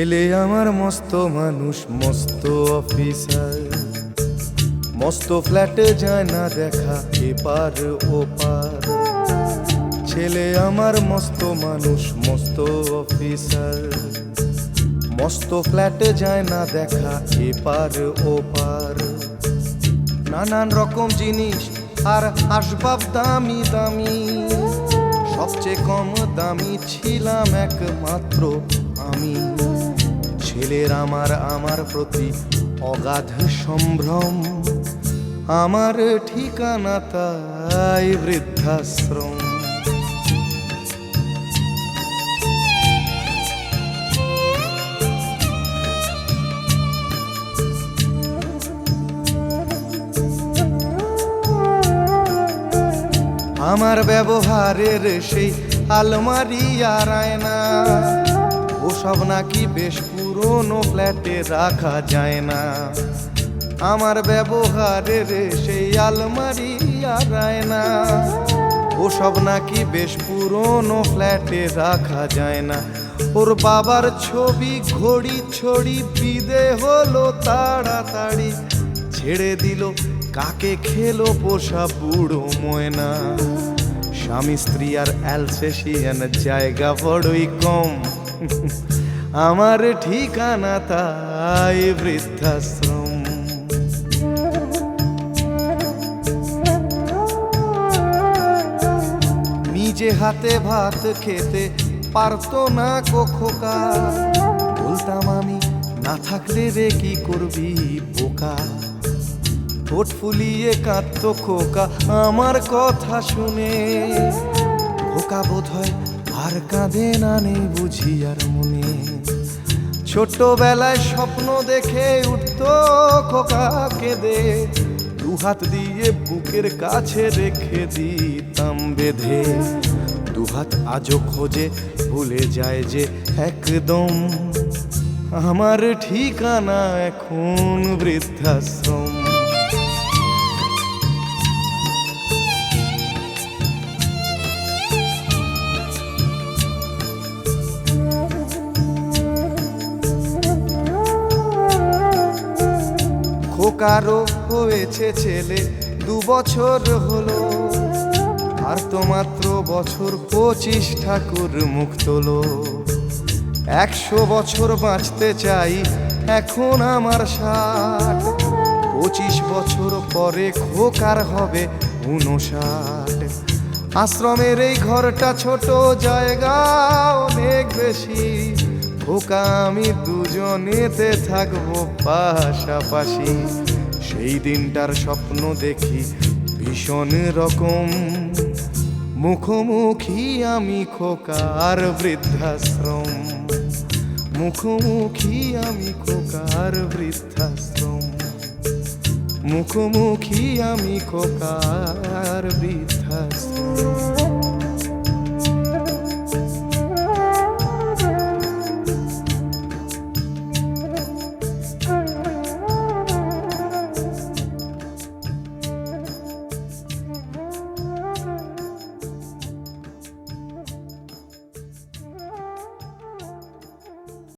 ছেলে আমার মস্ত মানুষ, মস্ত অফিসার, মস্ত ফ্ল্যাটে যায় না দেখা এপার ওপার। ছেলে আমার মস্ত মানুষ, মস্ত অফিসার, মস্ত ফ্ল্যাটে যায় না দেখা এপার ওপার। নানান রকম জিনিস আর আসবাব দামি দামি, সবচেয়ে কম দামি ছিলাম একমাত্র আমি। ছেলের আমার প্রতি অগাধ সম্ভ্রম, আমার ঠিকানা তাই বৃদ্ধাশ্রম। আমার ব্যবহারের সেই আলমারি আর আয়না, ওসব নাকি বেশ পুরনো ফ্ল্যাটে রাখা যায় না। আমার ব্যবহারের সেই আলমারি আর আয়না, ওসব নাকি বেশ পুরনো ফ্ল্যাটে রাখা যায় না। ওর বাবার ছবি ঘড়ি ছড়ি বিদে হলো তাড়াতাড়ি, ছেড়ে দিল কাকে খেলো পোষা বুড়ো ময়না। স্বামী স্ত্রী আর অ্যালসেশিয়ান জায়গা বড়ই কম, আমার ঠিকানা তাই বৃদ্ধাশ্রম। নিজে হাতে ভাত খেতে পারতো না খোকা, বলতাম আমি না থাকলে রে কি করবি বোকা। ঠোঁট ফুলিয়ে কাঁদতো খোকা আমার কথা শুনে, খোকা বোধ হয় আর কাঁদে না, নেই বুঝি আর মনে। ছোটবেলায় স্বপ্ন দেখে উঠতো খোকা কেঁদে, দুহাত দিয়ে বুকের কাছে রেখে দিতাম বেঁধে। দুহাত আজও খোঁজে ভুলে যায় যে একদম, আমার ঠিকানা এখন বৃদ্ধাশ্রম। খোকারও হয়েছে ছেলে 2 বছর হলো, আর তো মাত্র বছর 25 ঠাকুর মুখ তোলো। 100 বছর বাঁচতে চাই এখন আমার 60, 25 বছর পরে খোকার হবে 59। আশ্রমের এই ঘরটা ছোট, জায়গা অনেক বেশি, খোকা আমি দুজনেতে থাকবো পাশাপাশি। সেই দিনটার স্বপ্ন দেখি ভীষণ রকম, মুখোমুখি আমি খোকার বৃদ্ধাশ্রম। মুখোমুখি আমি খোকার বৃদ্ধাশ্রম, মুখোমুখি আমি খোকার বৃদ্ধাশ্রম।